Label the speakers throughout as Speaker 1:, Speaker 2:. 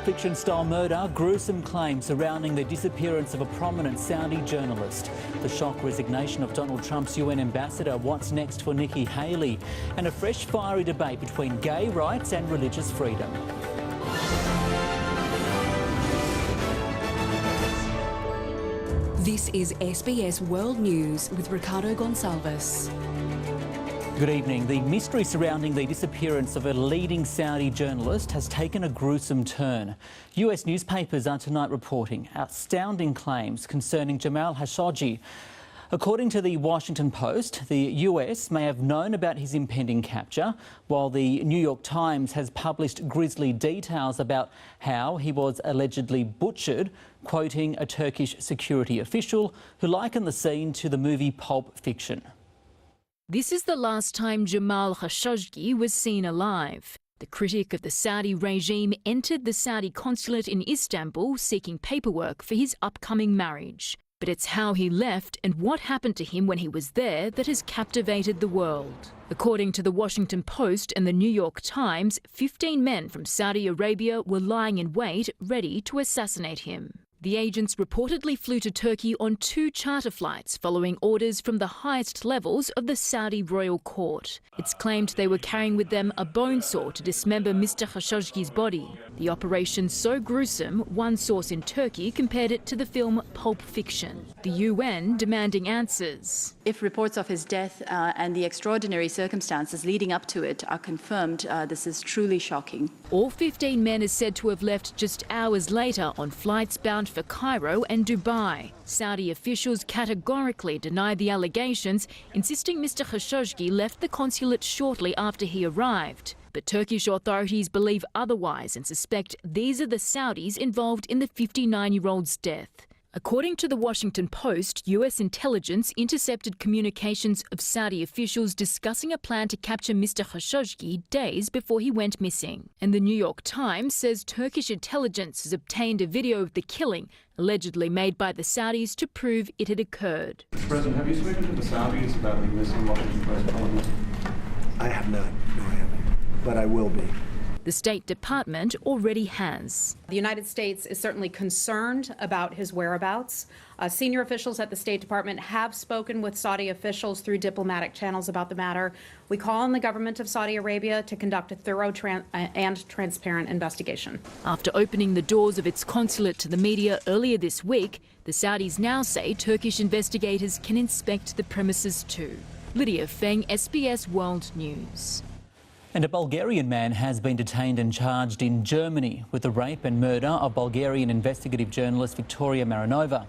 Speaker 1: Fiction-style murder, gruesome claims surrounding the disappearance of a prominent Saudi journalist. The shock resignation of Donald Trump's UN ambassador, what's next for Nikki Haley, and a fresh fiery debate between gay rights and religious freedom.
Speaker 2: This is SBS World News with Ricardo Goncalves.
Speaker 1: Good evening. The mystery surrounding the disappearance of a leading Saudi journalist has taken a gruesome turn. US newspapers are tonight reporting astounding claims concerning Jamal Khashoggi. According to the Washington Post, the US may have known about his impending capture, while the New York Times has published grisly details about how he was allegedly butchered, quoting a Turkish security official who likened the scene to the movie Pulp Fiction.
Speaker 3: This is the last time Jamal Khashoggi was seen alive. The critic of the Saudi regime entered the Saudi consulate in Istanbul seeking paperwork for his upcoming marriage. But it's how he left and what happened to him when he was there that has captivated the world. According to the Washington Post and the New York Times, 15 men from Saudi Arabia were lying in wait, ready to assassinate him. The agents reportedly flew to Turkey on 2 charter flights following orders from the highest levels of the Saudi royal court. It's claimed they were carrying with them a bone saw to dismember Mr. Khashoggi's body. The operation so gruesome, one source in Turkey compared it to the film Pulp Fiction. The UN demanding answers.
Speaker 4: If reports of his death and the extraordinary circumstances leading up to it are confirmed, this is truly shocking.
Speaker 3: All 15 men are said to have left just hours later on flights bound for Cairo and Dubai. Saudi officials categorically denied the allegations, insisting Mr. Khashoggi left the consulate shortly after he arrived. But Turkish authorities believe otherwise and suspect these are the Saudis involved in the 59-year-old's death. According to the Washington Post, US intelligence intercepted communications of Saudi officials discussing a plan to capture Mr. Khashoggi days before he went missing. And the New York Times says Turkish intelligence has obtained a video of the killing, allegedly made by the Saudis, to prove it had occurred.
Speaker 5: President, have you spoken to the Saudis about the missing Washington Post columnist?
Speaker 6: I have not. No, I haven't. But I will be.
Speaker 3: The State Department already has.
Speaker 7: The United States is certainly concerned about his whereabouts. Senior officials at the State Department have spoken with Saudi officials through diplomatic channels about the matter. We call on the government of Saudi Arabia to conduct a thorough and transparent investigation.
Speaker 3: After opening the doors of its consulate to the media earlier this week, the Saudis now say Turkish investigators can inspect the premises too. Lydia Feng, SBS World News.
Speaker 1: And a Bulgarian man has been detained and charged in Germany with the rape and murder of Bulgarian investigative journalist Victoria Marinova.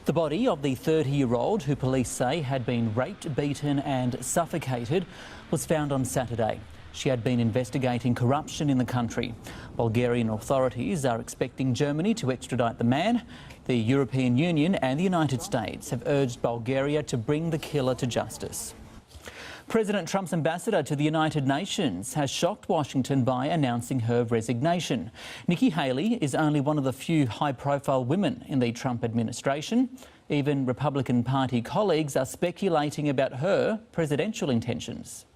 Speaker 1: The body of the 30-year-old, who police say had been raped, beaten and suffocated, was found on Saturday. She had been investigating corruption in the country. Bulgarian authorities are expecting Germany to extradite the man. The European Union and the United States have urged Bulgaria to bring the killer to justice. President Trump's ambassador to the United Nations has shocked Washington by announcing her resignation. Nikki Haley is only one of the few high-profile women in the Trump administration. Even Republican Party colleagues are speculating about her presidential intentions.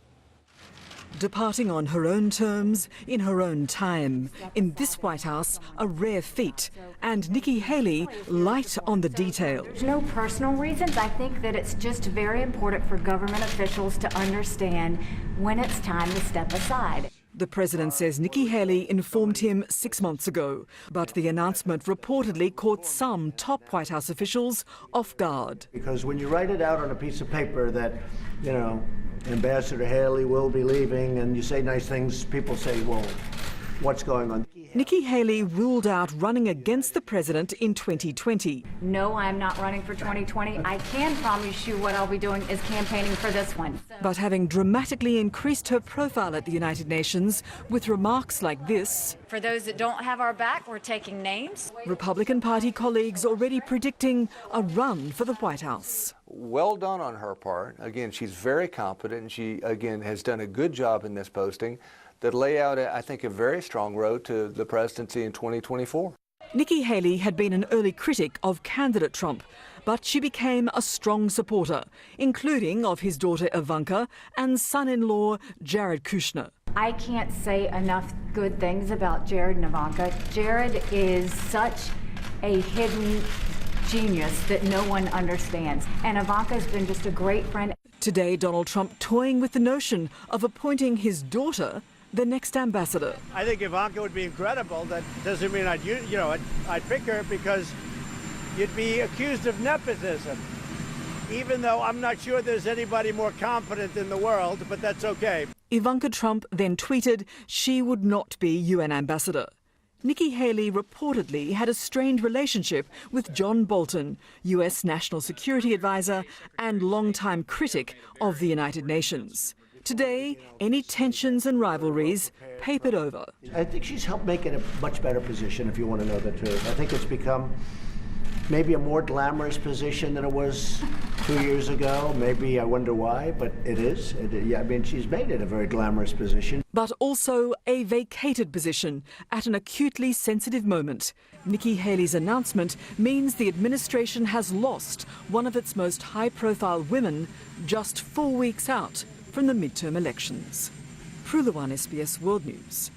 Speaker 8: Departing on her own terms, in her own time. In this White House, a rare feat. And Nikki Haley light on the details.
Speaker 9: There's no personal reasons. I think that it's just very important for government officials to understand when it's time to step aside.
Speaker 8: The president says Nikki Haley informed him 6 months ago, but the announcement reportedly caught some top White House officials off guard.
Speaker 6: Because when you write it out on a piece of paper that, you know, Ambassador Haley will be leaving, and you say nice things, people say, well, what's going on?
Speaker 8: Nikki Haley ruled out running against the president in 2020.
Speaker 9: No, I'm not running for 2020. I can promise you what I'll be doing is campaigning for this one.
Speaker 8: But having dramatically increased her profile at the United Nations with remarks like this.
Speaker 9: For those that don't have our back, we're taking names.
Speaker 8: Republican Party colleagues already predicting a run for the White House.
Speaker 10: Well done on her part. Again, she's very competent, and she, again, has done a good job in this posting that lay out, I think, a very strong road to the presidency in 2024.
Speaker 8: Nikki Haley had been an early critic of candidate Trump, but she became a strong supporter, including of his daughter Ivanka and son-in-law Jared Kushner.
Speaker 9: I can't say enough good things about Jared and Ivanka. Jared is such a hidden genius that no one understands. And Ivanka's been just a great friend.
Speaker 8: Today, Donald Trump toying with the notion of appointing his daughter the next ambassador.
Speaker 6: I think Ivanka would be incredible. That doesn't mean I'd pick her because you'd be accused of nepotism. Even though I'm not sure there's anybody more competent in the world, but that's okay.
Speaker 8: Ivanka Trump then tweeted she would not be UN ambassador. Nikki Haley reportedly had a strained relationship with John Bolton, US National Security Advisor and longtime critic of the United Nations. Today, any tensions and rivalries papered over.
Speaker 6: I think she's helped make it a much better position, if you want to know the truth. I think it's become maybe a more glamorous position than it was 2 years ago. Maybe I wonder why, but it is. I mean, she's made it a very glamorous position.
Speaker 8: But also a vacated position at an acutely sensitive moment. Nikki Haley's announcement means the administration has lost one of its most high-profile women just 4 weeks out from the midterm elections. Prulawan, SBS World News.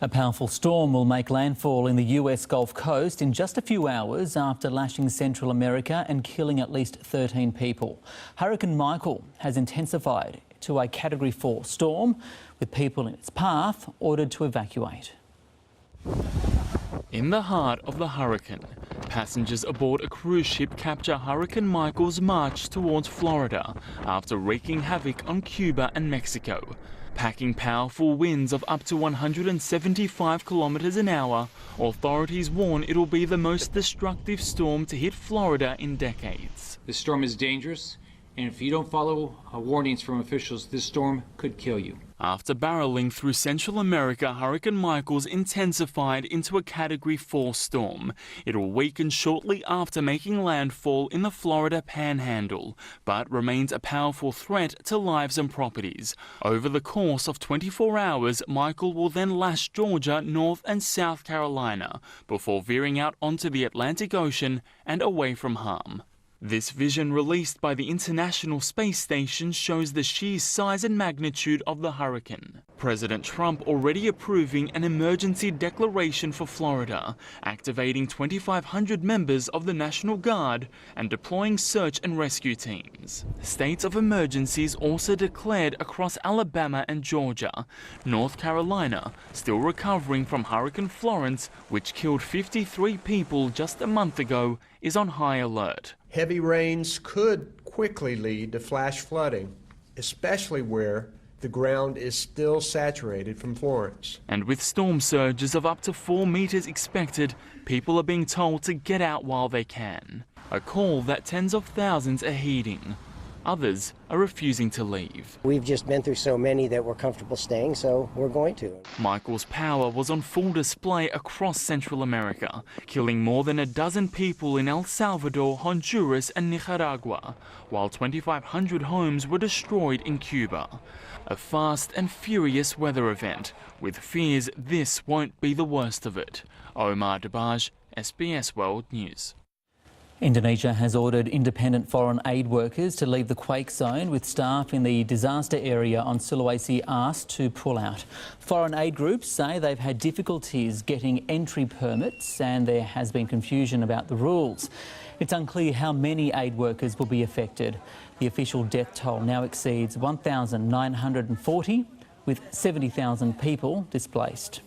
Speaker 1: A powerful storm will make landfall in the US Gulf Coast in just a few hours after lashing Central America and killing at least 13 people. Hurricane Michael has intensified to a Category 4 storm, with people in its path ordered to evacuate.
Speaker 11: In the heart of the hurricane, passengers aboard a cruise ship capture Hurricane Michael's march towards Florida after wreaking havoc on Cuba and Mexico. Packing powerful winds of up to 175 kilometers an hour, authorities warn it'll be the most destructive storm to hit Florida in decades.
Speaker 12: This storm is dangerous, and if you don't follow warnings from officials, this storm could kill you.
Speaker 11: After barreling through Central America, Hurricane Michael's intensified into a Category 4 storm. It'll weaken shortly after making landfall in the Florida Panhandle, but remains a powerful threat to lives and properties. Over the course of 24 hours, Michael will then lash Georgia, North and South Carolina, before veering out onto the Atlantic Ocean and away from harm. This vision released by the International Space Station shows the sheer size and magnitude of the hurricane. President Trump already approving an emergency declaration for Florida, activating 2,500 members of the National Guard and deploying search and rescue teams. States of emergencies also declared across Alabama and Georgia. North Carolina, still recovering from Hurricane Florence, which killed 53 people just a month ago, is on high alert.
Speaker 13: Heavy rains could quickly lead to flash flooding, especially where the ground is still saturated from Florence.
Speaker 11: And with storm surges of up to 4 meters expected, people are being told to get out while they can. A call that tens of thousands are heeding. Others are refusing to leave.
Speaker 14: We've just been through so many that we're comfortable staying, so we're going to.
Speaker 11: Michael's power was on full display across Central America, killing more than a dozen people in El Salvador, Honduras and Nicaragua, while 2,500 homes were destroyed in Cuba. A fast and furious weather event, with fears this won't be the worst of it. Omar Dabaj, SBS World News.
Speaker 1: Indonesia has ordered independent foreign aid workers to leave the quake zone, with staff in the disaster area on Sulawesi asked to pull out. Foreign aid groups say they've had difficulties getting entry permits and there has been confusion about the rules. It's unclear how many aid workers will be affected. The official death toll now exceeds 1,940, with 70,000 people displaced.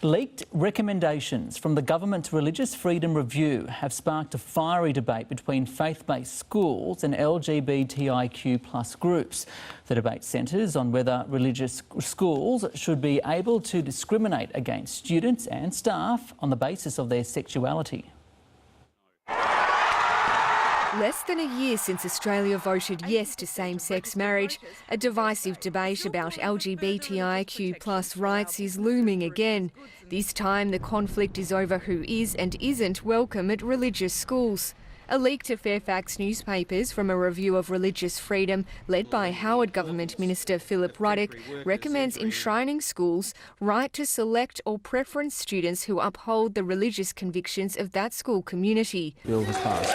Speaker 1: Leaked recommendations from the government's Religious Freedom Review have sparked a fiery debate between faith-based schools and LGBTIQ+ groups. The debate centres on whether religious schools should be able to discriminate against students and staff on the basis of their sexuality.
Speaker 15: Less than a year since Australia voted yes to same-sex marriage, a divisive debate about LGBTIQ+ rights is looming again. This time the conflict is over who is and isn't welcome at religious schools. A leak to Fairfax newspapers from a review of religious freedom led by Howard Government Minister Philip Ruddock recommends enshrining schools' right to select or preference students who uphold the religious convictions of that school community.
Speaker 16: Bill has passed.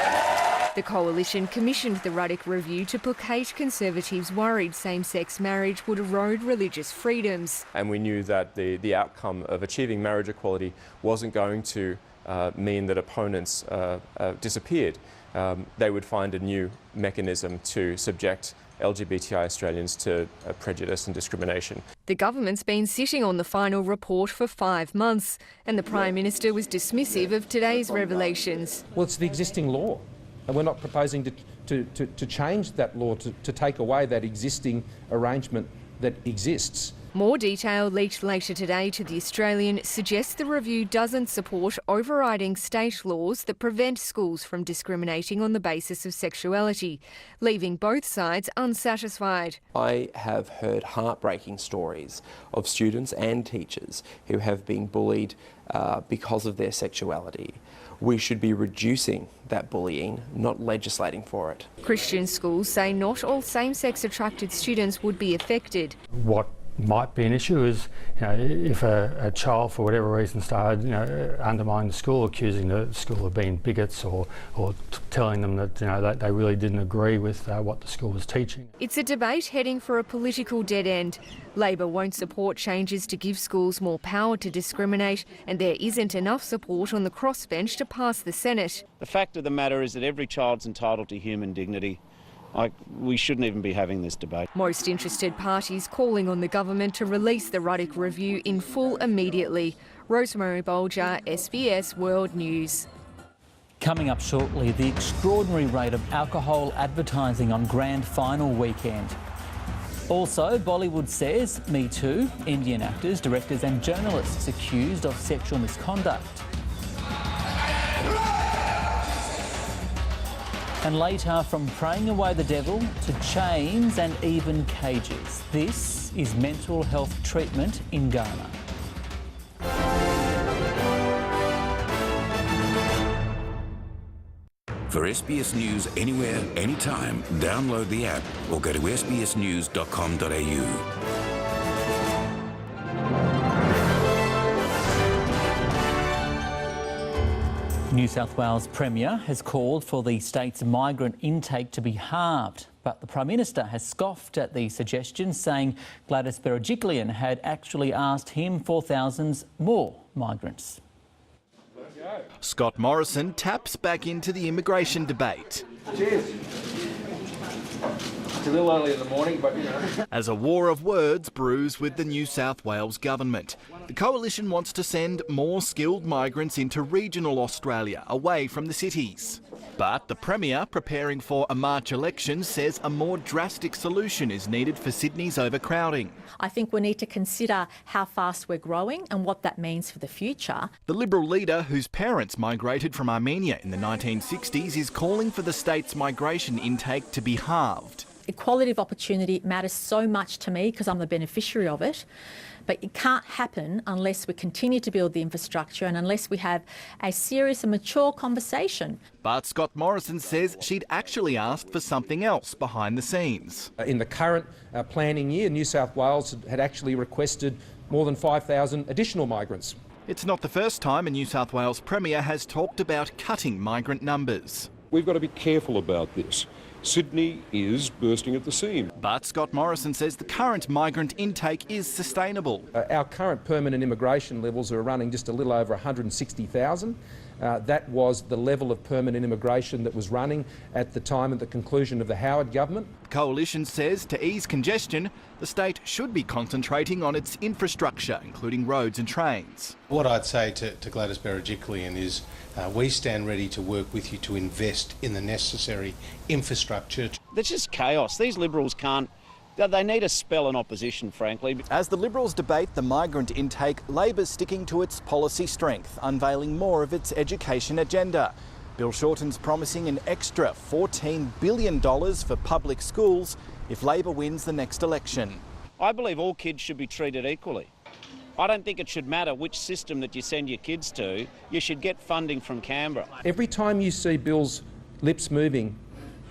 Speaker 15: The Coalition commissioned the Ruddock Review to placate Conservatives worried same-sex marriage would erode religious freedoms.
Speaker 16: And we knew that the outcome of achieving marriage equality wasn't going to mean that opponents disappeared. They would find a new mechanism to subject LGBTI Australians to prejudice and discrimination.
Speaker 15: The government's been sitting on the final report for 5 months, and the Prime Minister was dismissive of today's revelations.
Speaker 17: Well, it's the existing law, and we're not proposing to change that law, to take away that existing arrangement that exists.
Speaker 15: More detail leaked later today to The Australian suggests the review doesn't support overriding state laws that prevent schools from discriminating on the basis of sexuality, leaving both sides unsatisfied.
Speaker 18: I have heard heartbreaking stories of students and teachers who have been bullied because of their sexuality. We should be reducing that bullying, not legislating for it.
Speaker 15: Christian schools say not all same-sex attracted students would be affected.
Speaker 19: What might be an issue is, if a child for whatever reason started, undermining the school, accusing the school of being bigots, or telling them that that they really didn't agree with what the school was teaching.
Speaker 15: It's a debate heading for a political dead end. Labor won't support changes to give schools more power to discriminate, and there isn't enough support on the crossbench to pass the Senate.
Speaker 20: The fact of the matter is that every child's entitled to human dignity. We shouldn't even be having this debate.
Speaker 15: Most interested parties calling on the government to release the Ruddock Review in full immediately. Rosemary Bolger, SBS World News.
Speaker 1: Coming up shortly, the extraordinary rate of alcohol advertising on grand final weekend. Also, Bollywood says Me Too, Indian actors, directors and journalists accused of sexual misconduct. And later, from praying away the devil to chains and even cages. This is mental health treatment in Ghana.
Speaker 21: For SBS News anywhere, anytime, download the app or go to sbsnews.com.au.
Speaker 1: New South Wales Premier has called for the state's migrant intake to be halved, but the Prime Minister has scoffed at the suggestion, saying Gladys Berejiklian had actually asked him for thousands more migrants.
Speaker 22: Scott Morrison taps back into the immigration debate.
Speaker 23: Cheers. It's a little early in the morning, but
Speaker 22: As a war of words brews with the New South Wales government. The coalition wants to send more skilled migrants into regional Australia, away from the cities. But the Premier, preparing for a March election, says a more drastic solution is needed for Sydney's overcrowding.
Speaker 24: I think we need to consider how fast we're growing and what that means for the future.
Speaker 22: The Liberal leader, whose parents migrated from Armenia in the 1960s, is calling for the state's migration intake to be halved.
Speaker 24: Equality of opportunity matters so much to me because I'm the beneficiary of it. But it can't happen unless we continue to build the infrastructure and unless we have a serious and mature conversation.
Speaker 22: But Scott Morrison says she'd actually asked for something else behind the scenes.
Speaker 17: In the current planning year, New South Wales had actually requested more than 5,000 additional migrants.
Speaker 22: It's not the first time a New South Wales Premier has talked about cutting migrant numbers.
Speaker 25: We've got to be careful about this. Sydney is bursting at the seams.
Speaker 22: But Scott Morrison says the current migrant intake is sustainable.
Speaker 17: Our current permanent immigration levels are running just a little over 160,000. That was the level of permanent immigration that was running at the time of the conclusion of the Howard government.
Speaker 22: The coalition says to ease congestion, the state should be concentrating on its infrastructure, including roads and trains.
Speaker 26: What I'd say to Gladys Berejiklian is we stand ready to work with you to invest in the necessary infrastructure.
Speaker 20: That's just chaos. These Liberals can't. They need a spell in opposition, frankly.
Speaker 22: As the Liberals debate the migrant intake, Labor's sticking to its policy strength, unveiling more of its education agenda. Bill Shorten's promising an extra $14 billion for public schools if Labor wins the next election.
Speaker 20: I believe all kids should be treated equally. I don't think it should matter which system that you send your kids to. You should get funding from Canberra.
Speaker 17: Every time you see Bill's lips moving,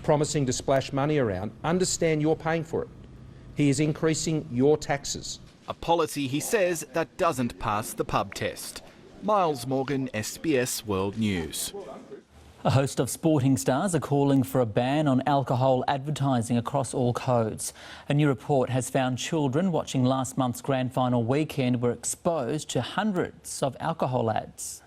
Speaker 17: promising to splash money around, understand you're paying for it. He is increasing your taxes.
Speaker 22: A policy, he says, that doesn't pass the pub test. Miles Morgan, SBS World News.
Speaker 1: A host of sporting stars are calling for a ban on alcohol advertising across all codes. A new report has found children watching last month's grand final weekend were exposed to hundreds of alcohol ads.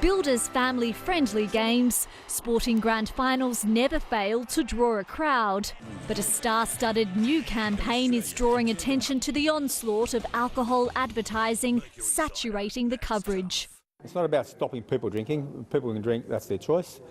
Speaker 2: Builders' family-friendly games, sporting grand finals never fail to draw a crowd. But a star-studded new campaign is drawing attention to the onslaught of alcohol advertising saturating the coverage.
Speaker 3: It's not about stopping people drinking. People can drink, that's their choice.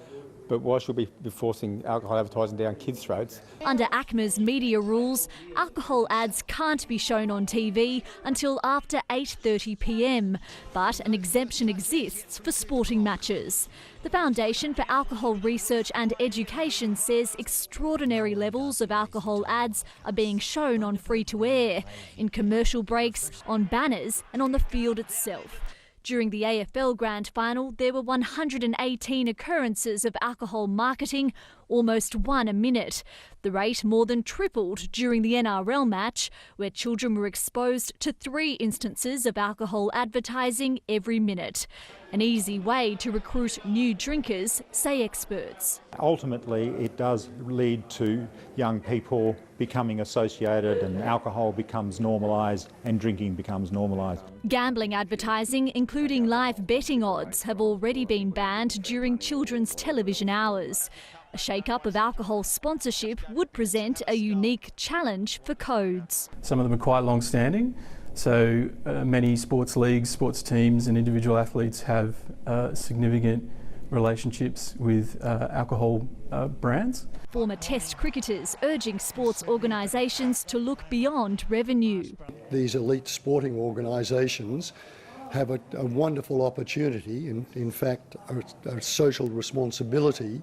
Speaker 3: But why should we be forcing alcohol advertising down kids' throats?
Speaker 2: Under ACMA's media rules, alcohol ads can't be shown on TV until after 8:30 p.m. But an exemption exists for sporting matches. The Foundation for Alcohol Research and Education says extraordinary levels of alcohol ads are being shown on free-to-air, in commercial breaks, on banners and on the field itself. During the AFL Grand Final, there were 118 occurrences of alcohol marketing, almost one a minute. The rate more than tripled during the NRL match, where children were exposed to 3 instances of alcohol advertising every minute. An easy way to recruit new drinkers, say experts.
Speaker 4: Ultimately, it does lead to young people becoming associated, and alcohol becomes normalised and drinking becomes normalised.
Speaker 2: Gambling advertising, including live betting odds, have already been banned during children's television hours. A shake-up of alcohol sponsorship would present a unique challenge for codes.
Speaker 5: Some of them are quite long-standing, so many sports leagues, sports teams and individual athletes have significant relationships with alcohol brands.
Speaker 2: Former Test cricketers urging sports organisations to look beyond revenue.
Speaker 7: These elite sporting organisations have a wonderful opportunity, in fact a social responsibility,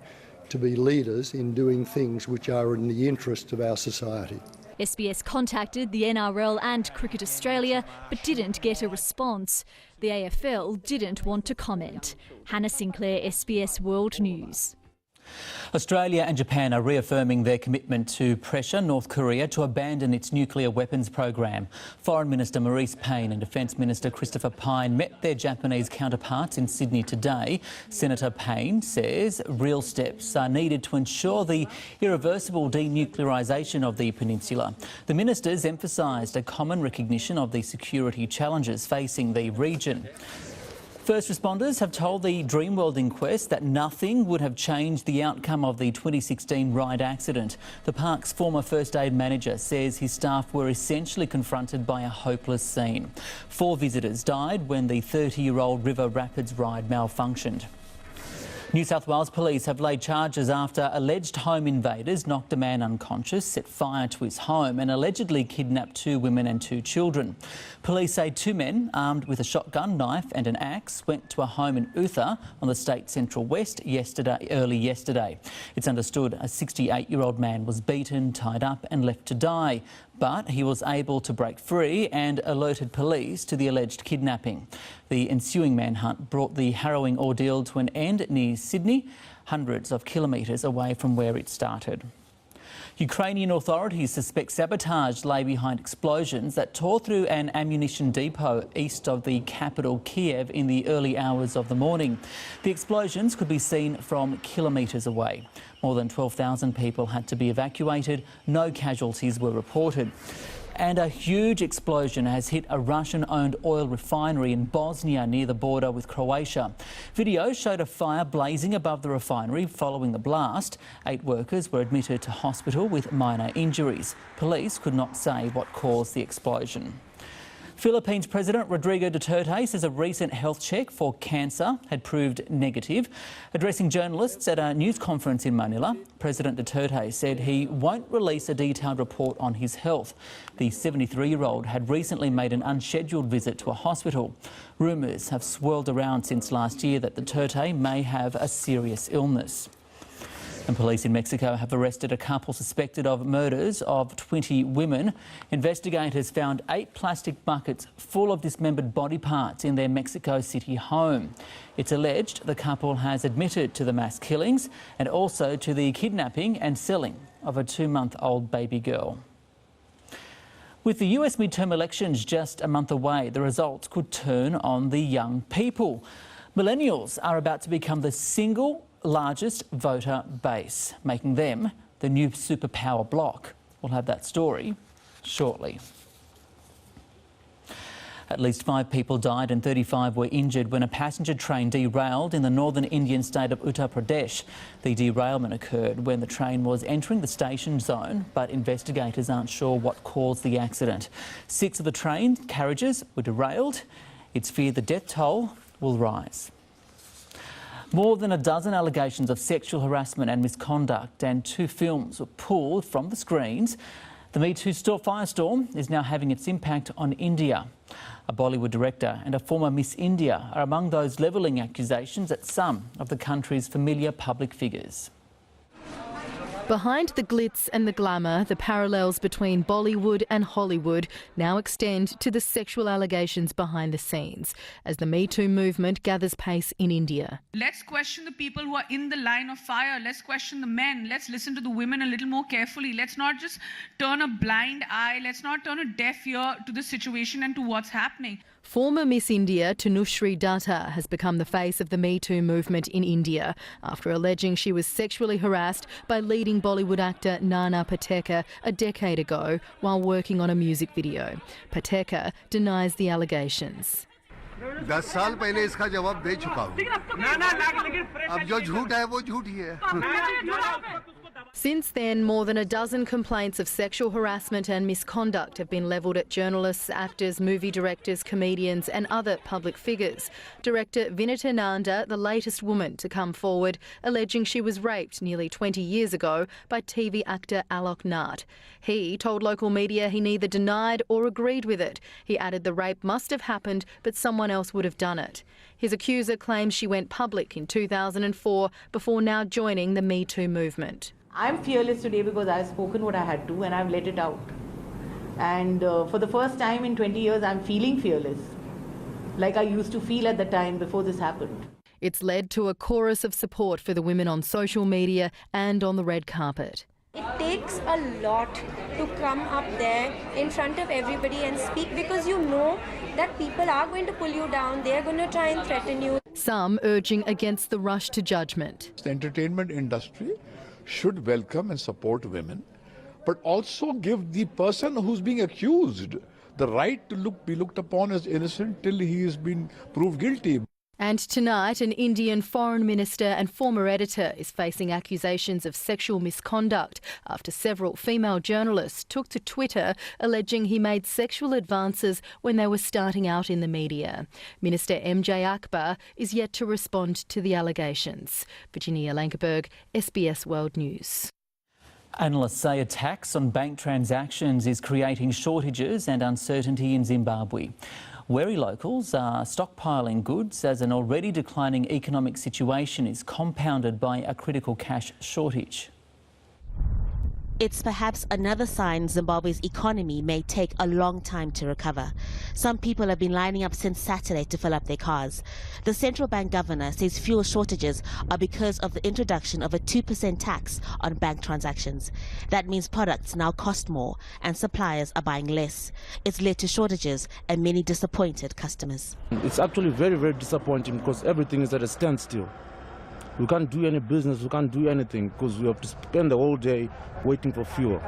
Speaker 7: to be leaders in doing things which are in the interests of our society.
Speaker 2: SBS contacted the NRL and Cricket Australia but didn't get a response. The AFL didn't want to comment. Hannah Sinclair, SBS World News.
Speaker 1: Australia and Japan are reaffirming their commitment to pressure North Korea to abandon its nuclear weapons program. Foreign Minister Maurice Payne and Defence Minister Christopher Pyne met their Japanese counterparts in Sydney today. Senator Payne says real steps are needed to ensure the irreversible denuclearisation of the peninsula. The ministers emphasised a common recognition of the security challenges facing the region. First responders have told the Dreamworld inquest that nothing would have changed the outcome of the 2016 ride accident. The park's former first aid manager says his staff were essentially confronted by a hopeless scene. 4 visitors died when the 30-year-old River Rapids ride malfunctioned. New South Wales police have laid charges after alleged home invaders knocked a man unconscious, set fire to his home and allegedly kidnapped 2 women and 2 children. Police say 2 men armed with a shotgun, knife and an axe went to a home in Uther on the state Central West early yesterday. It's understood a 68-year-old man was beaten, tied up and left to die, but he was able to break free and alerted police to the alleged kidnapping. The ensuing manhunt brought the harrowing ordeal to an end near Sydney, hundreds of kilometres away from where it started. Ukrainian authorities suspect sabotage lay behind explosions that tore through an ammunition depot east of the capital, Kiev, in the early hours of the morning. The explosions could be seen from kilometres away. More than 12,000 people had to be evacuated. No casualties were reported. And a huge explosion has hit a Russian-owned oil refinery in Bosnia near the border with Croatia. Video showed a fire blazing above the refinery following the blast. 8 workers were admitted to hospital with minor injuries. Police could not say what caused the explosion. Philippines President Rodrigo Duterte says a recent health check for cancer had proved negative. Addressing journalists at a news conference in Manila, President Duterte said he won't release a detailed report on his health. The 73-year-old had recently made an unscheduled visit to a hospital. Rumours have swirled around since last year that Duterte may have a serious illness. And police in Mexico have arrested a couple suspected of murders of 20 women. Investigators found 8 plastic buckets full of dismembered body parts in their Mexico City home. It's alleged the couple has admitted to the mass killings and also to the kidnapping and selling of a 2-month-old baby girl. With the US midterm elections just a month away, the results could turn on the young people. Millennials are about to become the single largest voter base, making them the new superpower bloc. We'll have that story shortly. At least 5 people died and 35 were injured when a passenger train derailed in the northern Indian state of Uttar Pradesh. The derailment occurred when the train was entering the station zone, but investigators aren't sure what caused the accident. 6 of the train carriages were derailed. It's feared the death toll will rise. More than a dozen allegations of sexual harassment and misconduct and 2 films were pulled from the screens. The Me Too firestorm is now having its impact on India. A Bollywood director and a former Miss India are among those levelling accusations at some of the country's familiar public figures.
Speaker 6: Behind the glitz and the glamour, the parallels between Bollywood and Hollywood now extend to the sexual allegations behind the scenes as the Me Too movement gathers pace in India.
Speaker 8: Let's question the people who are in the line of fire. Let's question the men. Let's listen to the women a little more carefully. Let's not just turn a blind eye. Let's not turn a deaf ear to the situation and to what's happening.
Speaker 6: Former Miss India Tanushree Datta has become the face of the Me Too movement in India after alleging she was sexually harassed by leading Bollywood actor Nana Patekar a decade ago while working on a music video. Patekar denies the allegations.
Speaker 9: 10 साल पहले इसका जवाब दे चुका हूँ। अब जो झूठ है वो झूठ ही है।
Speaker 6: Since then, more than a dozen complaints of sexual harassment and misconduct have been levelled at journalists, actors, movie directors, comedians and other public figures. Director Vinita Nanda, the latest woman to come forward, alleging she was raped nearly 20 years ago by TV actor Alok Nath. He told local media he neither denied or agreed with it. He added the rape must have happened, but someone else would have done it. His accuser claims she went public in 2004 before now joining the Me Too movement.
Speaker 10: I'm fearless today because I've spoken what I had to and I've let it out. And for the first time in 20 years, I'm feeling fearless, like I used to feel at the time before this happened.
Speaker 6: It's led to a chorus of support for the women on social media and on the red carpet.
Speaker 12: It takes a lot to come up there in front of everybody and speak because you know that people are going to pull you down, they're going to try and threaten you.
Speaker 6: Some urging against the rush to judgment.
Speaker 23: The entertainment industry should welcome and support women, but also give the person who's being accused the right to be looked upon as innocent till he has been proved guilty.
Speaker 6: And tonight, an Indian foreign minister and former editor is facing accusations of sexual misconduct after several female journalists took to Twitter alleging he made sexual advances when they were starting out in the media. Minister MJ Akbar is yet to respond to the allegations. Virginia Lankerberg, SBS World News.
Speaker 1: Analysts say a tax on bank transactions is creating shortages and uncertainty in Zimbabwe. Wary locals are stockpiling goods as an already declining economic situation is compounded by a critical cash shortage.
Speaker 27: It's perhaps another sign Zimbabwe's economy may take a long time to recover. Some people have been lining up since Saturday to fill up their cars. The central bank governor says fuel shortages are because of the introduction of a 2% tax on bank transactions. That means products now cost more and suppliers are buying less. It's led to shortages and many disappointed customers.
Speaker 28: It's actually very, very disappointing because everything is at a standstill. We can't do any business, we can't do anything because we have to spend the whole day waiting for fuel.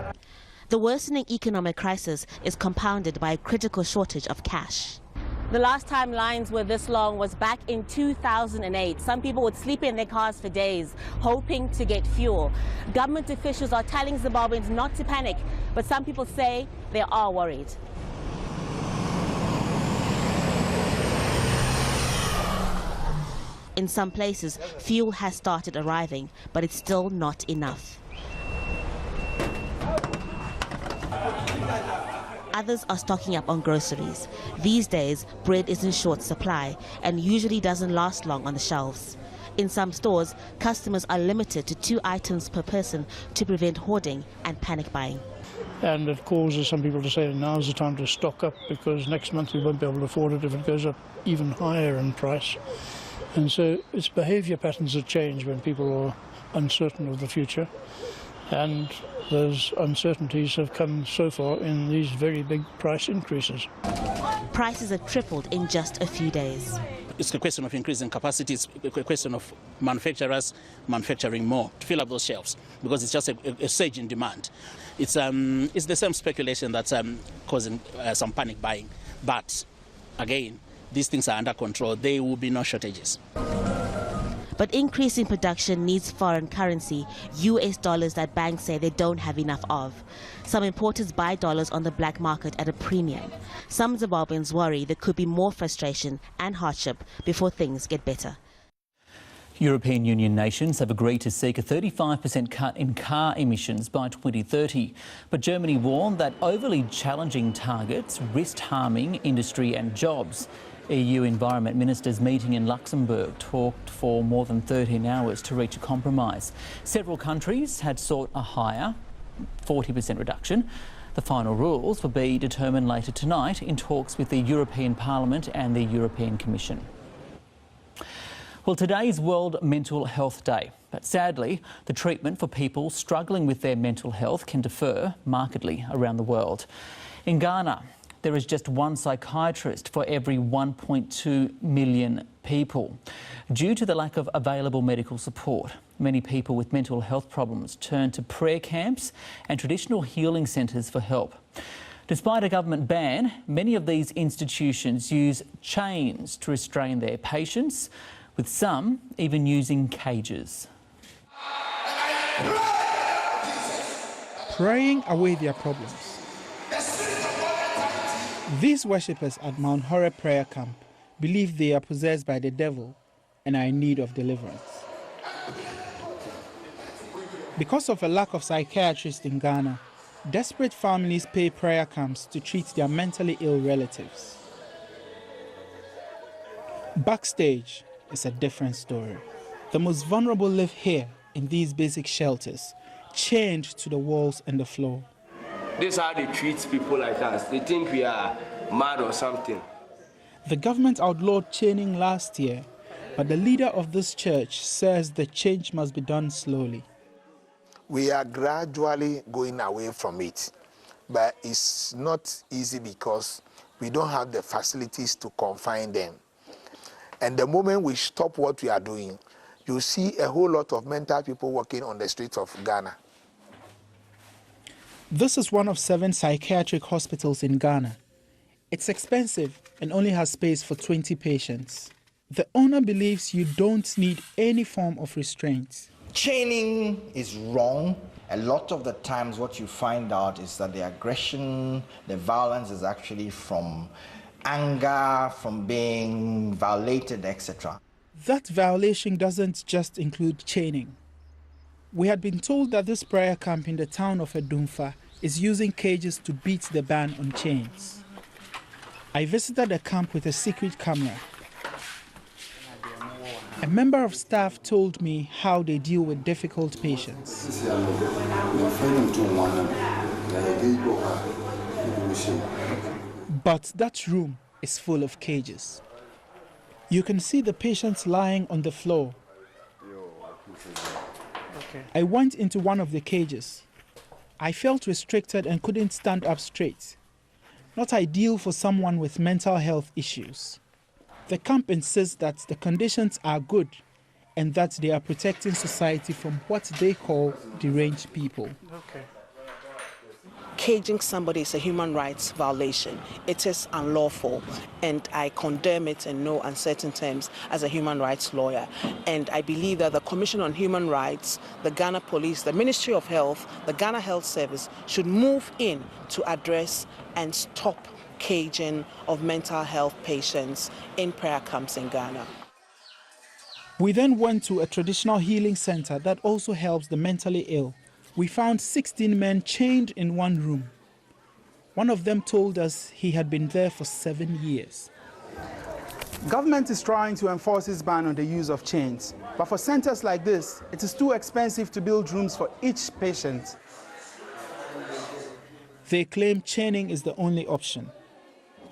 Speaker 27: The worsening economic crisis is compounded by a critical shortage of cash. The last time lines were this long was back in 2008. Some people would sleep in their cars for days, hoping to get fuel. Government officials are telling Zimbabweans not to panic, but some people say they are worried. In some places, fuel has started arriving, but it's still not enough. Others are stocking up on groceries. These days, bread is in short supply and usually doesn't last long on the shelves. In some stores, customers are limited to 2 items per person to prevent hoarding and panic buying.
Speaker 29: And it causes some people to say now's the time to stock up because next month we won't be able to afford it if it goes up even higher in price. And so it's behaviour patterns that change when people are uncertain of the future. And those uncertainties have come so far in these very big price increases.
Speaker 27: Prices have tripled in just a few days.
Speaker 11: it's a question of increasing capacity. It's a question of manufacturers manufacturing more to fill up those shelves, because it's just a surge in demand. It's the same speculation that's causing some panic buying. But again, these things are under control. There will be no shortages.
Speaker 27: But increasing production needs foreign currency, US dollars that banks say they don't have enough of. Some importers buy dollars on the black market at a premium. Some Zimbabweans worry there could be more frustration and hardship before things get better.
Speaker 1: European Union nations have agreed to seek a 35% cut in car emissions by 2030. But Germany warned that overly challenging targets risk harming industry and jobs. EU Environment Ministers meeting in Luxembourg talked for more than 13 hours to reach a compromise. Several countries had sought a higher 40% reduction. The final rules will be determined later tonight in talks with the European Parliament and the European Commission. Well, today is World Mental Health Day, but sadly, the treatment for people struggling with their mental health can differ markedly around the world. In Ghana, there is just one psychiatrist for every 1.2 million people. Due to the lack of available medical support, many people with mental health problems turn to prayer camps and traditional healing centres for help. Despite a government ban, many of these institutions use chains to restrain their patients, with some even using cages.
Speaker 13: Praying away their problems. These worshippers at Mount Horeb Prayer Camp believe they are possessed by the devil and are in need of deliverance. Because of a lack of psychiatrists in Ghana, desperate families pay prayer camps to treat their mentally ill relatives. Backstage is a different story. The most vulnerable live here in these basic shelters, chained to the walls and the floor.
Speaker 14: This is how they treat people like us. They think we are mad or something.
Speaker 13: The government outlawed chaining last year, but the leader of this church says the change must be done slowly.
Speaker 15: We are gradually going away from it, but it's not easy because we don't have the facilities to confine them. And the moment we stop what we are doing, you see a whole lot of mental people walking on the streets of Ghana.
Speaker 13: This is one of 7 psychiatric hospitals in Ghana. It's expensive and only has space for 20 patients. The owner believes you don't need any form of restraint.
Speaker 16: Chaining is wrong. A lot of the times what you find out is that the aggression, the violence is actually from anger, from being violated, etc.
Speaker 13: That violation doesn't just include chaining. We had been told that this prayer camp in the town of Edumfa is using cages to beat the ban on chains. I visited the camp with a secret camera. A member of staff told me how they deal with difficult patients. But that room is full of cages. You can see the patients lying on the floor. I went into one of the cages. I felt restricted and couldn't stand up straight. Not ideal for someone with mental health issues. The camp insists that the conditions are good and that they are protecting society from what they call deranged people.
Speaker 18: Caging somebody is a human rights violation. It is unlawful, and I condemn it in no uncertain terms as a human rights lawyer. And I believe that the Commission on Human Rights, the Ghana Police, the Ministry of Health, the Ghana Health Service should move in to address and stop caging of mental health patients in prayer camps in Ghana.
Speaker 13: We then went to a traditional healing center that also helps the mentally ill. We found 16 men chained in one room. One of them told us he had been there for 7 years. Government is trying to enforce its ban on the use of chains, but for centers like this, it is too expensive to build rooms for each patient. They claim chaining is the only option.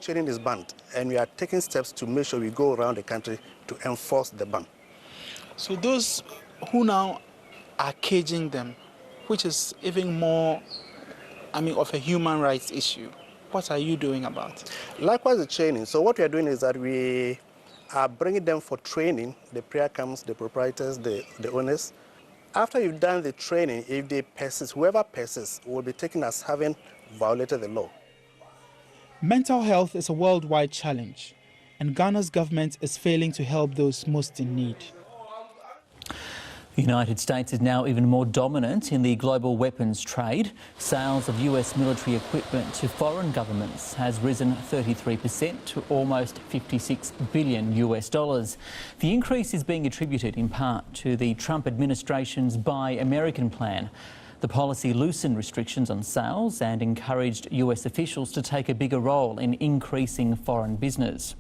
Speaker 19: Chaining is banned, and we are taking steps to make sure we go around the country to enforce the ban.
Speaker 13: So those who now are caging them, which is even more, of a human rights issue, what are you doing about it?
Speaker 19: Likewise, the chaining. So what we are doing is that we are bringing them for training. The prayer comes, the proprietors, the owners. After you've done the training, if they persist, whoever persists will be taken as having violated the law.
Speaker 13: Mental health is a worldwide challenge, and Ghana's government is failing to help those most in need.
Speaker 1: The United States is now even more dominant in the global weapons trade. Sales of US military equipment to foreign governments has risen 33% to almost $56 billion. The increase is being attributed in part to the Trump administration's Buy American plan. The policy loosened restrictions on sales and encouraged US officials to take a bigger role in increasing foreign business.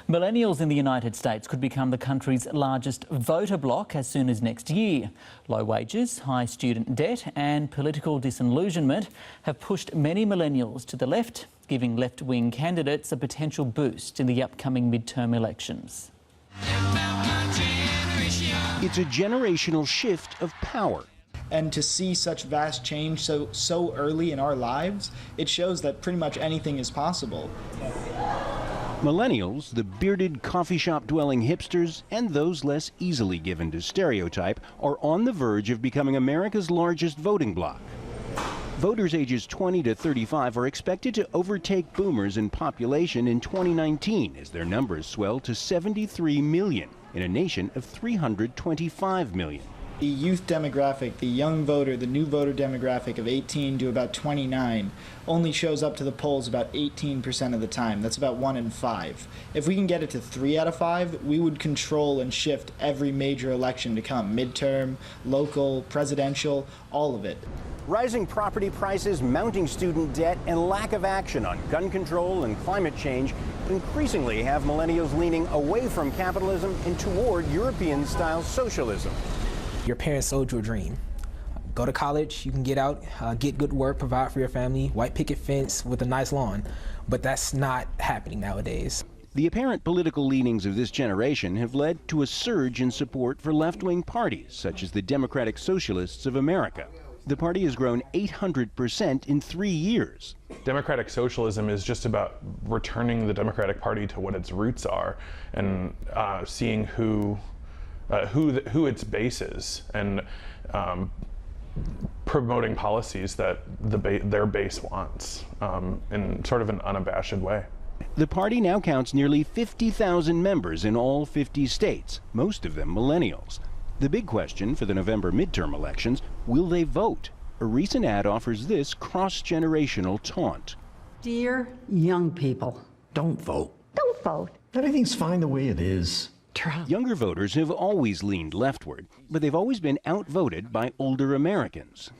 Speaker 1: Millennials in the United States could become the country's largest voter bloc as soon as next year. Low wages, high student debt and political disillusionment have pushed many millennials to the left, giving left-wing candidates a potential boost in the upcoming midterm elections.
Speaker 3: It's a generational shift of power.
Speaker 4: And to see such vast change so early in our lives, it shows that pretty much anything is possible.
Speaker 3: Millennials, the bearded coffee shop dwelling hipsters, and those less easily given to stereotype, are on the verge of becoming America's largest voting bloc. Voters ages 20 to 35 are expected to overtake boomers in population in 2019 as their numbers swell to 73 million in a nation of 325 million.
Speaker 4: The youth demographic, the young voter, the new voter demographic of 18 to about 29 only shows up to the polls about 18% of the time. That's about 1 in 5. If we can get it to 3 out of 5, we would control and shift every major election to come. Midterm, local, presidential, all of it.
Speaker 3: Rising property prices, mounting student debt, and lack of action on gun control and climate change increasingly have millennials leaning away from capitalism and toward European-style socialism.
Speaker 17: Your parents sold you a dream. Go to college, you can get out, get good work, provide for your family, white picket fence with a nice lawn. But that's not happening nowadays.
Speaker 3: The apparent political leanings of this generation have led to a surge in support for left-wing parties, such as the Democratic Socialists of America. The party has grown 800% in 3 years.
Speaker 20: Democratic socialism is just about returning the Democratic Party to what its roots are and seeing who its base is and promoting policies that their base wants in sort of an unabashed way.
Speaker 3: The party now counts nearly 50,000 members in all 50 states, most of them millennials. The big question for the November midterm elections, will they vote? A recent ad offers this cross-generational taunt.
Speaker 21: Dear young people, don't vote. Don't vote. Everything's fine the way it is.
Speaker 3: Younger voters have always leaned leftward, but they've always been outvoted by older Americans.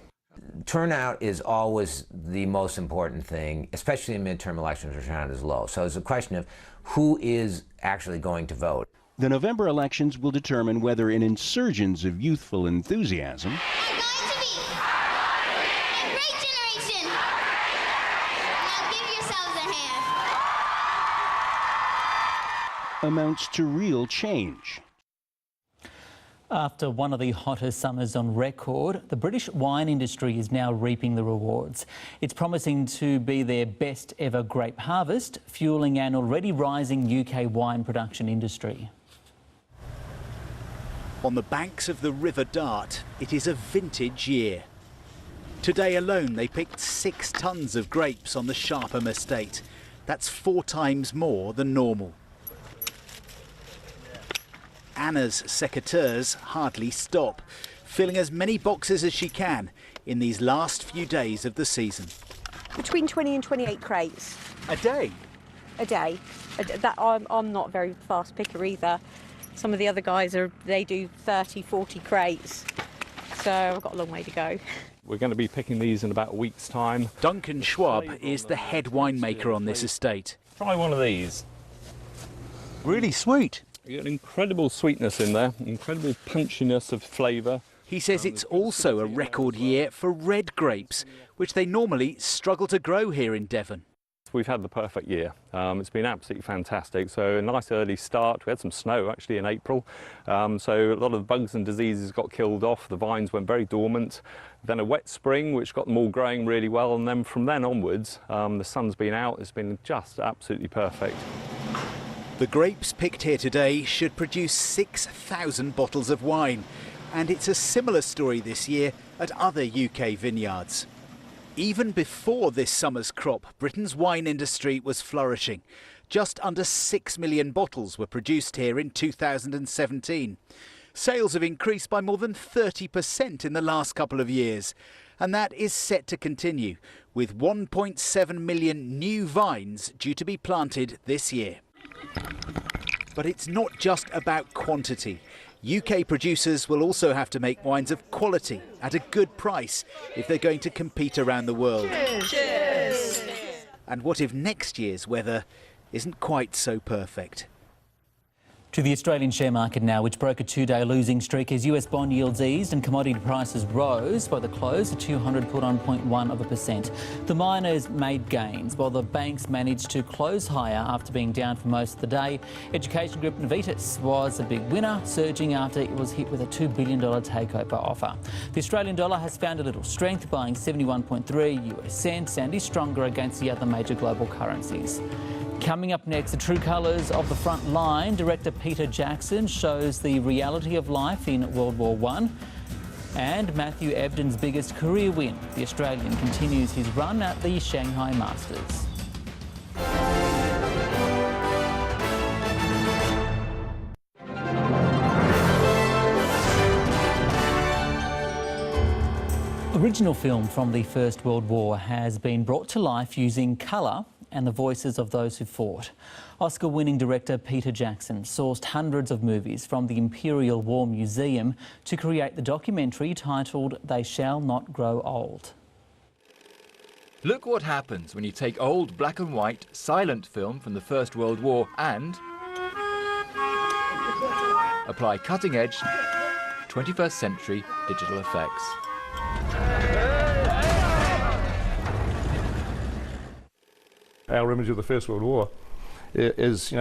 Speaker 22: Turnout is always the most important thing, especially in midterm elections where turnout is low. So it's a question of who is actually going to vote.
Speaker 3: The November elections will determine whether an insurgence of youthful enthusiasm amounts to real change.
Speaker 1: After one of the hottest summers on record, the British wine industry is now reaping the rewards. It's promising to be their best ever grape harvest, fueling an already rising UK wine production industry.
Speaker 24: On the banks of the River Dart, it is a vintage year. Today alone, they picked 6 tonnes of grapes on the Sharpham estate. That's 4 times more than normal. Anna's secateurs hardly stop, filling as many boxes as she can in these last few days of the season.
Speaker 25: Between 20 and 28 crates.
Speaker 24: A day?
Speaker 25: A day. I'm not a very fast picker either. Some of the other guys, they do 30, 40 crates. So I've got a long way to go.
Speaker 26: We're going to be picking these in about a week's time.
Speaker 24: Duncan Schwab is the head winemaker on this estate.
Speaker 26: Try one of these.
Speaker 24: Really sweet.
Speaker 26: You get an incredible sweetness in there, incredible punchiness of flavour.
Speaker 24: He says it's also a record year for red grapes, which they normally struggle to grow here in Devon.
Speaker 26: We've had the perfect year. It's been absolutely fantastic. So a nice early start. We had some snow actually in April. So a lot of bugs and diseases got killed off. The vines went very dormant. Then a wet spring, which got them all growing really well. And then from then onwards, the sun's been out. It's been just absolutely perfect.
Speaker 24: The grapes picked here today should produce 6,000 bottles of wine, and it's a similar story this year at other UK vineyards. Even before this summer's crop, Britain's wine industry was flourishing. Just under 6 million bottles were produced here in 2017. Sales have increased by more than 30% in the last couple of years, and that is set to continue, with 1.7 million new vines due to be planted this year. But it's not just about quantity. UK producers will also have to make wines of quality at a good price if they're going to compete around the world. Cheers. And what if next year's weather isn't quite so perfect?
Speaker 1: To the Australian share market now, which broke a two-day losing streak as US bond yields eased and commodity prices rose by the close to 200.1%. The miners made gains, while the banks managed to close higher after being down for most of the day. Education group Novitas was a big winner, surging after it was hit with a $2 billion takeover offer. The Australian dollar has found a little strength, buying 71.3 US cents, and is stronger against the other major global currencies. Coming up next, the true colours of the front line. Director Peter Jackson shows the reality of life in World War I. And Matthew Ebden's biggest career win. The Australian continues his run at the Shanghai Masters. Original film from the First World War has been brought to life using colour and the voices of those who fought. Oscar-winning director Peter Jackson sourced hundreds of movies from the Imperial War Museum to create the documentary titled They Shall Not Grow Old.
Speaker 2: Look what happens when you take old black and white silent film from the First World War and apply cutting-edge 21st century digital effects.
Speaker 5: Our image of the First World War is,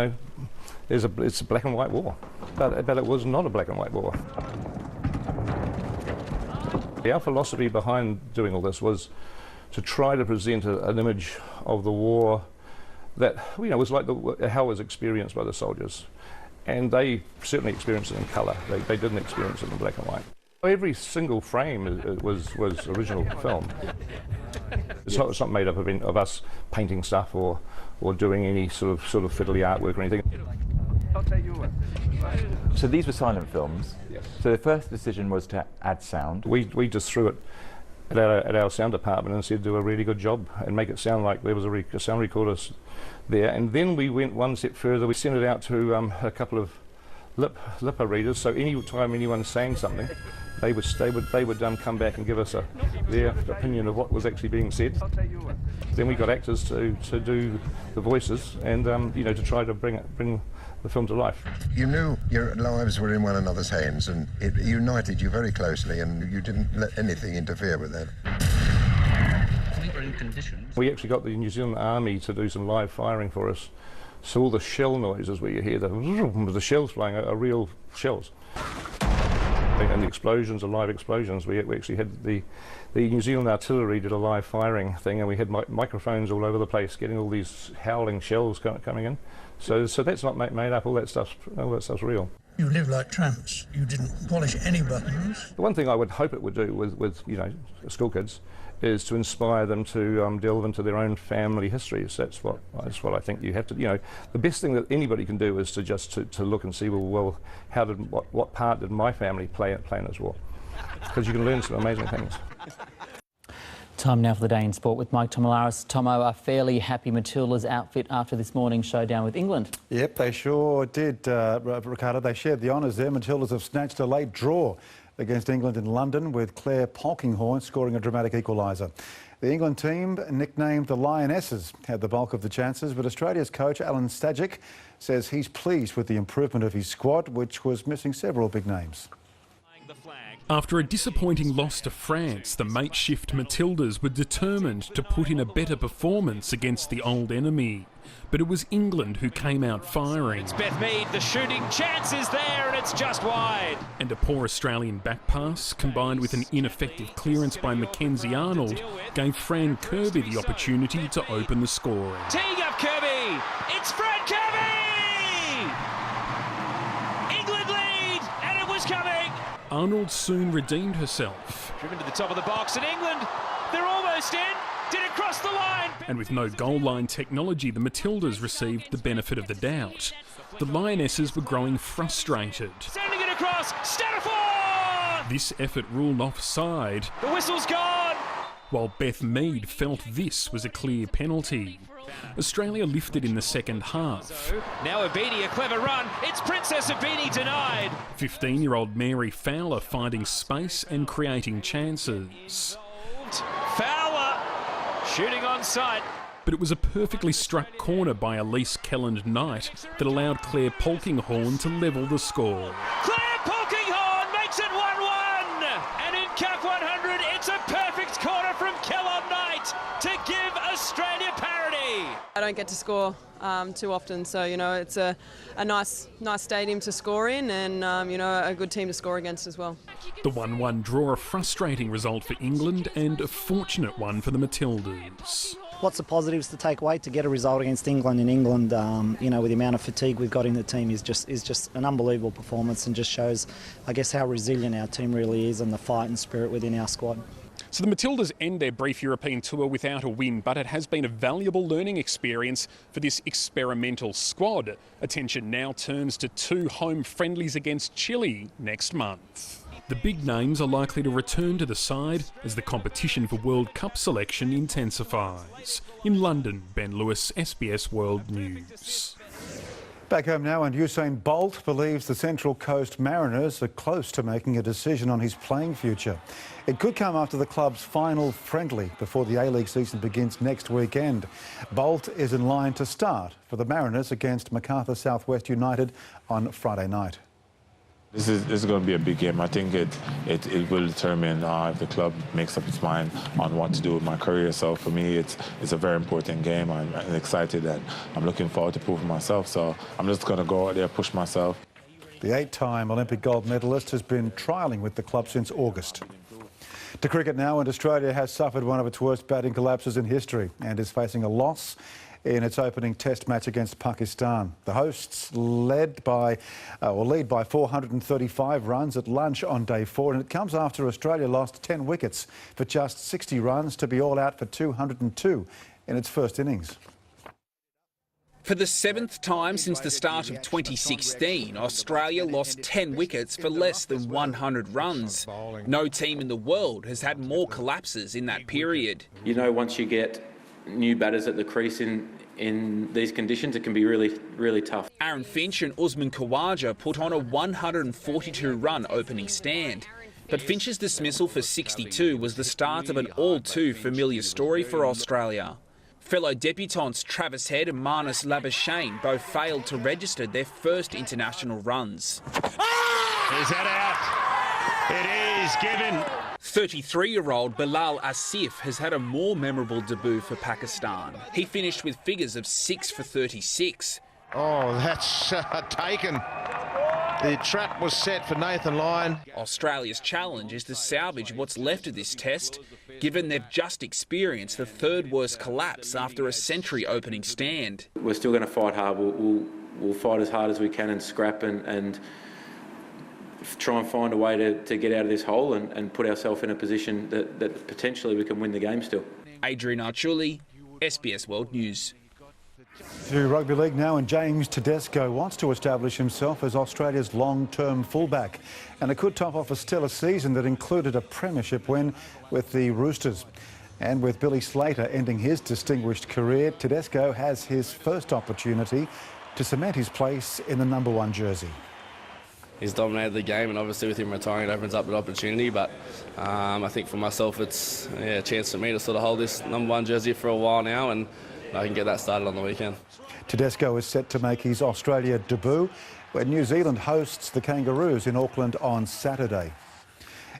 Speaker 5: it's a black and white war, but it was not a black and white war. Our philosophy behind doing all this was to try to present an image of the war that, was like how it was experienced by the soldiers, and they certainly experienced it in colour. They didn't experience it in black and white. Every single frame was original film. It's not made up of us painting stuff or doing any sort of fiddly artwork or anything.
Speaker 6: So these were silent films.
Speaker 5: Yes.
Speaker 6: So the first decision was to add sound.
Speaker 5: We just threw it at our sound department and said do a really good job and make it sound like there was a sound recorder there. And then we went one step further. We sent it out to a couple of lipper readers. So any time anyone sang something, they would come back and give us their opinion of what was actually being said. Then we got actors to do the voices and to try to bring the film to life.
Speaker 7: You knew your lives were in one another's hands, and it united you very closely, and you didn't let anything interfere with that.
Speaker 5: We actually got the New Zealand Army to do some live firing for us, so all the shell noises where you hear the shells flying are real shells. And the explosions are live explosions. We actually had the New Zealand artillery did a live firing thing, and we had microphones all over the place getting all these howling shells coming in. So that's not made up. All that stuff's real.
Speaker 29: You live like tramps. You didn't polish any buttons.
Speaker 5: The one thing I would hope it would do with school kids is to inspire them to delve into their own family histories. That's what I think you have to. The best thing that anybody can do is to look and see what part did my family play in this war, because you can learn some amazing things.
Speaker 1: Time now for the Day in Sport with Mike Tomalaris. Tomo, a fairly happy Matildas outfit after this morning's showdown with England.
Speaker 8: Yep, they sure did, Ricardo. They shared the honours there. Matildas have snatched a late draw against England in London, with Claire Polkinghorne scoring a dramatic equaliser. The England team, nicknamed the Lionesses, had the bulk of the chances, but Australia's coach Alan Stajic says he's pleased with the improvement of his squad, which was missing several big names.
Speaker 9: After a disappointing loss to France, the makeshift Matildas were determined to put in a better performance against the old enemy. But it was England who came out firing.
Speaker 10: It's Beth Mead, the shooting chance is there and it's just wide.
Speaker 9: And a poor Australian back pass, combined with an ineffective clearance by Mackenzie Arnold, gave Fran Kirby the opportunity to open the scoring.
Speaker 10: Teeing up Kirby! It's Fran Kirby! England lead, and it was coming.
Speaker 9: Arnold soon redeemed herself.
Speaker 10: Driven to the top of the box, and England, they're almost in. Did it cross the line?
Speaker 9: And with no goal line technology, the Matildas received the benefit of the doubt. The Lionesses were growing frustrated.
Speaker 10: Sending it across, Staniford!
Speaker 9: This effort ruled offside.
Speaker 10: The whistle's gone!
Speaker 9: While Beth Mead felt this was a clear penalty. Australia lifted in the second half.
Speaker 10: Now Abini, a clever run. It's Princess Abini denied.
Speaker 9: 15-year-old Mary Fowler finding space and creating chances.
Speaker 10: Fowler shooting on sight.
Speaker 9: But it was a perfectly struck corner by Elise Kelland-Knight that allowed Claire Polkinghorne to level the score.
Speaker 10: Claire Polkinghorne makes it 1-1. And in CAF 100, it's a perfect corner from Kelland-Knight to give Australia parity.
Speaker 11: I don't get to score too often, so it's a nice stadium to score in, and a good team to score against as well.
Speaker 9: The 1-1 draw, a frustrating result for England and a fortunate one for the Matildas.
Speaker 12: What's the positives to take away? To get a result against England in England, with the amount of fatigue we've got in the team, is just an unbelievable performance, and just shows, I guess, how resilient our team really is and the fight and spirit within our squad.
Speaker 9: So the Matildas end their brief European tour without a win, but it has been a valuable learning experience for this experimental squad. Attention now turns to 2 home friendlies against Chile next month. The big names are likely to return to the side as the competition for World Cup selection intensifies. In London, Ben Lewis, SBS World News.
Speaker 8: Back home now, and Usain Bolt believes the Central Coast Mariners are close to making a decision on his playing future. It could come after the club's final friendly before the A-League season begins next weekend. Bolt is in line to start for the Mariners against Macarthur Southwest United on Friday night.
Speaker 14: This is going to be a big game. I think it will determine if the club makes up its mind on what to do with my career. So for me, it's a very important game. I'm excited and I'm looking forward to proving myself. So I'm just going to go out there, push myself.
Speaker 8: The 8-time Olympic gold medalist has been trialling with the club since August. To cricket now, and Australia has suffered one of its worst batting collapses in history and is facing a loss in its opening test match against Pakistan. The hosts lead by 435 runs at lunch on day 4, and it comes after Australia lost 10 wickets for just 60 runs to be all out for 202 in its first innings.
Speaker 15: For the 7th time since the start of 2016, Australia lost 10 wickets for less than 100 runs. No team in the world has had more collapses in that period.
Speaker 16: Once you get new batters at the crease in these conditions, it can be really, really tough.
Speaker 15: Aaron Finch and Usman Khawaja put on a 142-run opening stand. But Finch's dismissal for 62 was the start of an all-too-familiar story for Australia. Fellow debutants Travis Head and Marnus Labuschagne both failed to register their first international runs.
Speaker 10: Is that out? It is given.
Speaker 15: 33-year-old Bilal Asif has had a more memorable debut for Pakistan. He finished with figures of 6 for 36.
Speaker 18: Oh, that's taken. The trap was set for Nathan Lyon.
Speaker 15: Australia's challenge is to salvage what's left of this test, given they've just experienced the 3rd worst collapse after a century opening stand.
Speaker 16: We're still going to fight hard. We'll fight as hard as we can and scrap and try and find a way to get out of this hole and put ourselves in a position that potentially we can win the game still.
Speaker 15: Adrian Archuli, SBS World News.
Speaker 8: To rugby league now, and James Tedesco wants to establish himself as Australia's long-term fullback, and it could top off a stellar season that included a premiership win with the Roosters. And with Billy Slater ending his distinguished career, Tedesco has his first opportunity to cement his place in the number 1 jersey.
Speaker 23: He's dominated the game, and obviously with him retiring it opens up an opportunity, but I think for myself it's a chance for me to sort of hold this number 1 jersey for a while now, and I can get that started on the weekend.
Speaker 8: Tedesco is set to make his Australia debut when New Zealand hosts the Kangaroos in Auckland on Saturday.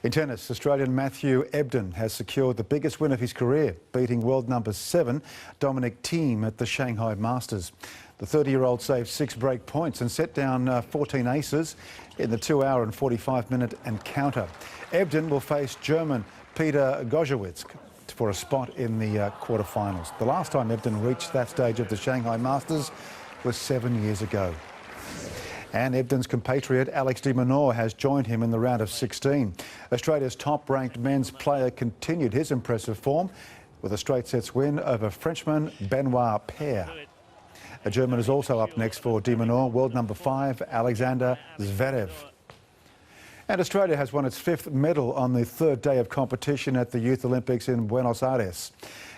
Speaker 8: In tennis, Australian Matthew Ebden has secured the biggest win of his career, beating world number 7 Dominic Thiem at the Shanghai Masters. The 30-year-old saved 6 break points and set down 14 aces in the 2-hour and 45-minute encounter. Ebden will face German Peter Gojewicz for a spot in the quarterfinals. The last time Ebden reached that stage of the Shanghai Masters was 7 years ago. And Ebden's compatriot Alex de Minaur has joined him in the round of 16. Australia's top-ranked men's player continued his impressive form with a straight sets win over Frenchman Benoit Paire. A German is also up next for de Minaur, world number 5, Alexander Zverev. And Australia has won its 5th medal on the 3rd day of competition at the Youth Olympics in Buenos Aires.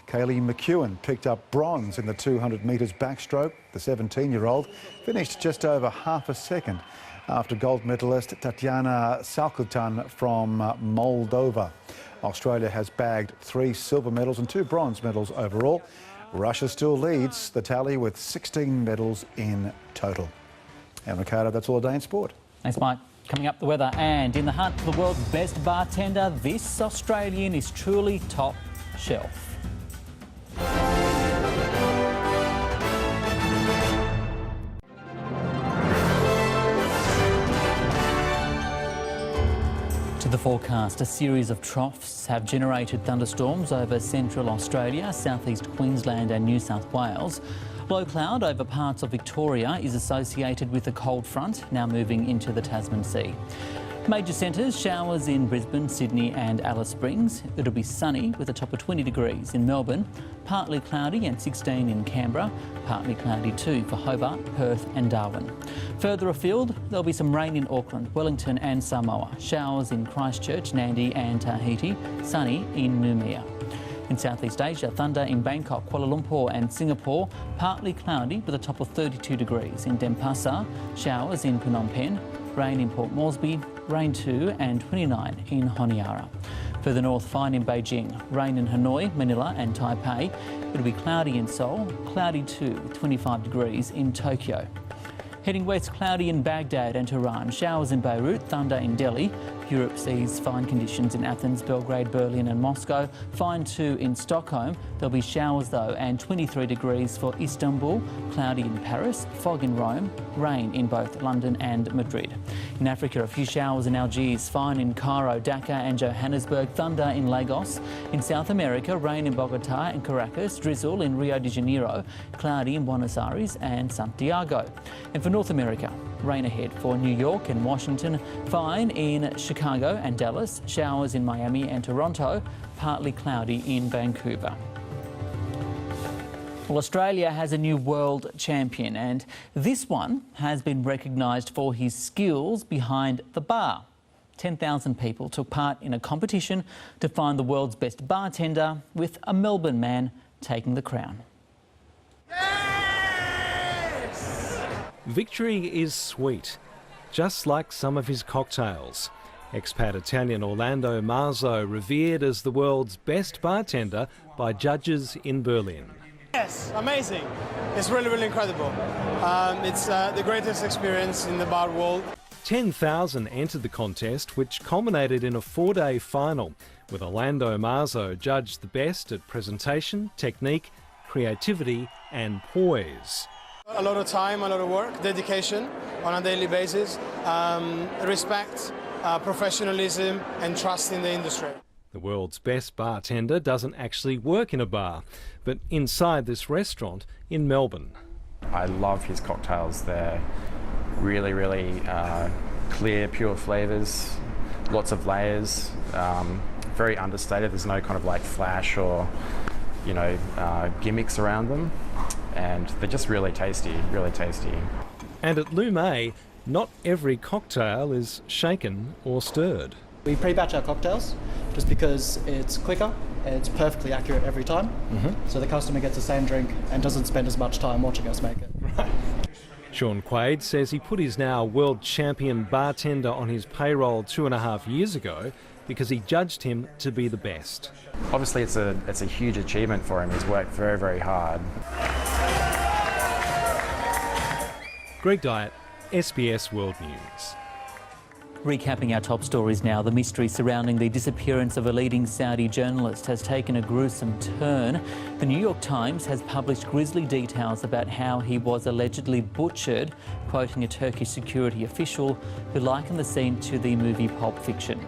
Speaker 8: Kaylee McEwen picked up bronze in the 200 metres backstroke. The 17-year-old finished just over half a second after gold medalist Tatiana Salkutan from Moldova. Australia has bagged 3 silver medals and 2 bronze medals overall. Russia still leads the tally with 16 medals in total. And Ricardo, that's all a day in sport.
Speaker 1: Thanks, Mike. Coming up, the weather, and in the hunt for the world's best bartender, this Australian is truly top shelf. To the forecast, a series of troughs have generated thunderstorms over central Australia, southeast Queensland and New South Wales. Low cloud over parts of Victoria is associated with a cold front now moving into the Tasman Sea. Major centres, showers in Brisbane, Sydney and Alice Springs. It'll be sunny with a top of 20 degrees in Melbourne, partly cloudy and 16 in Canberra, partly cloudy too for Hobart, Perth and Darwin. Further afield, there'll be some rain in Auckland, Wellington and Samoa, showers in Christchurch, Nadi and Tahiti, sunny in Noumea. In Southeast Asia, thunder in Bangkok, Kuala Lumpur and Singapore, partly cloudy with a top of 32 degrees. In Denpasar, showers in Phnom Penh, rain in Port Moresby, rain too, and 29 in Honiara. Further north, fine in Beijing, rain in Hanoi, Manila and Taipei. It'll be cloudy in Seoul, cloudy too with 25 degrees in Tokyo. Heading west, cloudy in Baghdad and Tehran, showers in Beirut, thunder in Delhi. Europe sees fine conditions in Athens, Belgrade, Berlin and Moscow. Fine too in Stockholm. There'll be showers though, and 23 degrees for Istanbul, cloudy in Paris, fog in Rome, rain in both London and Madrid. In Africa, a few showers in Algiers, fine in Cairo, Dakar and Johannesburg, thunder in Lagos. In South America, rain in Bogota and Caracas, drizzle in Rio de Janeiro, cloudy in Buenos Aires and Santiago. And for North America, rain ahead for New York and Washington, fine in Chicago and Dallas, showers in Miami and Toronto, partly cloudy in Vancouver. Well, Australia has a new world champion, and this one has been recognised for his skills behind the bar. 10,000 people took part in a competition to find the world's best bartender, with a Melbourne man taking the crown.
Speaker 4: Victory is sweet, just like some of his cocktails. Expat Italian Orlando Marzo, revered as the world's best bartender by judges in Berlin.
Speaker 13: Yes, amazing. It's really, really incredible. It's the greatest experience in the bar world.
Speaker 4: 10,000 entered the contest, which culminated in a 4-day final, with Orlando Marzo judged the best at presentation, technique, creativity and poise.
Speaker 13: A lot of time, a lot of work, dedication on a daily basis, respect, professionalism and trust in the industry.
Speaker 4: The world's best bartender doesn't actually work in a bar, but inside this restaurant in Melbourne.
Speaker 17: I love his cocktails. They're really, really clear, pure flavours, lots of layers, very understated. There's no kind of like flash or, gimmicks around them. And they're just really tasty, really tasty.
Speaker 4: And at Lume, not every cocktail is shaken or stirred.
Speaker 19: We pre-batch our cocktails just because it's quicker, it's perfectly accurate every time, so the customer gets the same drink and doesn't spend as much time watching us make it.
Speaker 4: Right. Sean Quaid says he put his now world champion bartender on his payroll 2.5 years ago because he judged him to be the best.
Speaker 17: Obviously it's a huge achievement for him. He's worked very, very hard.
Speaker 4: Greg Diet, SBS World News.
Speaker 1: Recapping our top stories now, the mystery surrounding the disappearance of a leading Saudi journalist has taken a gruesome turn. The New York Times has published grisly details about how he was allegedly butchered, quoting a Turkish security official who likened the scene to the movie Pulp Fiction.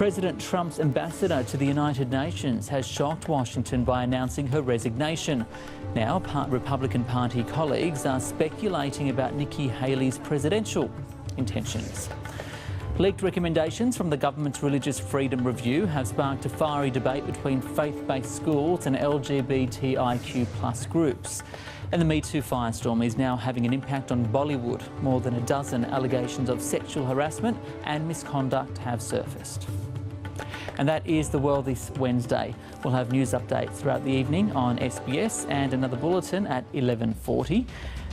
Speaker 1: President Trump's ambassador to the United Nations has shocked Washington by announcing her resignation. Now, Republican Party colleagues are speculating about Nikki Haley's presidential intentions. Leaked recommendations from the government's Religious Freedom Review have sparked a fiery debate between faith-based schools and LGBTIQ+ groups. And the Me Too firestorm is now having an impact on Bollywood. More than a dozen allegations of sexual harassment and misconduct have surfaced. And that is the world this Wednesday. We'll have news updates throughout the evening on SBS and another bulletin at 11:40.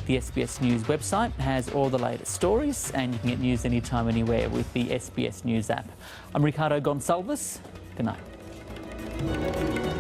Speaker 1: The SBS News website has all the latest stories, and you can get news anytime, anywhere with the SBS News app. I'm Ricardo Goncalves. Good night.